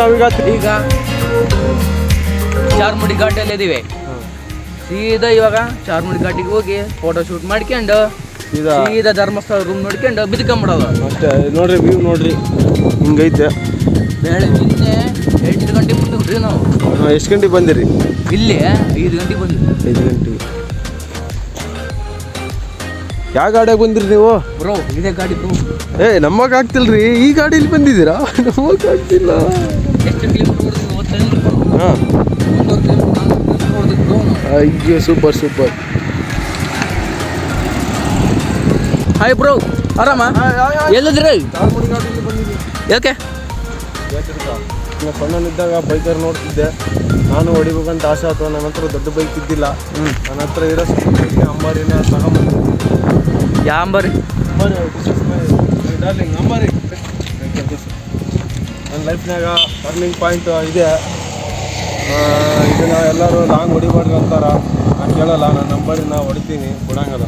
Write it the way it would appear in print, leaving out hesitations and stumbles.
ನಾವೀಗ ಚಾರ್ಮುಡಿ ಘಾಟಲ್ಲಿ ಇದೀವಿ. ಸೀದಾ ಇವಾಗ ಚಾರ್ಮುಡಿ ಘಾಟಿಗೆ ಹೋಗಿ ಫೋಟೋ ಶೂಟ್ ಮಾಡ್ಕೊಂಡು ಸೀದಾ ಧರ್ಮಸ್ಥಳ ರೂಮ್ ನೋಡ್ಕೊಂಡು ಬಿದ್ಕೊಂಬಿಡೋದು ಅಷ್ಟೇ. ನೋಡ್ರಿ ವ್ಯೂ ನೋಡ್ರಿ ಹಿಂಗೈತೆ. ಬೆಳಗ್ಗೆ 8 ಗಂಟೆಗೆ ಬಿಟ್ಟಿವ್ರಿ ನಾವು. ಎಷ್ಟು ಗಂಟೆಗೆ ಬಂದಿರಿ? ಇಲ್ಲಿ 5 ಗಂಟೆಗೆ ಬಂದಿವಿ. 5 ಗಂಟೆಗೆ. ಯಾವ ಗಾಡಿಯಾಗ ಬಂದಿರಿ ನೀವು? ಬ್ರೋ ಇದೇ ಗಾಡಿ ಬ್ರೋ. ನಮ್ಮಕ್ಕೆ ಆಗ್ತಿಲ್ರಿ, ಈ ಗಾಡೀಲಿ ಬಂದಿದ್ದೀರಾ? ನಮ್ಮಕ್ಕೆ ಆಗ್ತಿಲ್ಲ. ಎಷ್ಟು ಕಿಲೋಮೀಟರ್ ಹಾಂ, ಅಯ್ಯೋ ಸೂಪರ್ ಸೂಪರ್. ಹಾಯ್ ಬ್ರೋ, ಆರಾಮ? ಎಲ್ಲಿದ್ರಿ? ಯಾಕೆ? ಸಣ್ಣನಿದ್ದಾಗ ಬೈಕರ್ ನೋಡ್ತಿದ್ದೆ, ನಾನು ಹೊಡಿಬೇಕಂತ ಆಸೆ ಆಯ್ತು. ನನ್ನ ಹತ್ರ ದೊಡ್ಡ ಬೈಕ್ ಇದ್ದಿಲ್ಲ. ನನ್ನ ಹತ್ರ ಇರೋ ಅಂಬಾರಿನ ತಗೊಂಬಂದು. ಯಾವ ಅಂಬಾರಿ? ಡಾರ್ಲಿಂಗ್ ಅಂಬಾರಿ. ನನ್ನ ಲೈಫ್ನಾಗ ಟರ್ನಿಂಗ್ ಪಾಯಿಂಟ್ ಇದೆ. ಇದನ್ನು ಎಲ್ಲರೂ ಲಾಂಗ್ ಹೊಡಿಬಾರ್ದು ಅಂತಾರ. ನಾನು ಕೇಳಲ್ಲ, ನನ್ನ ನಂಬರಿನ ಹೊಡಿತೀನಿ, ಬಿಡಂಗಲ್ಲ.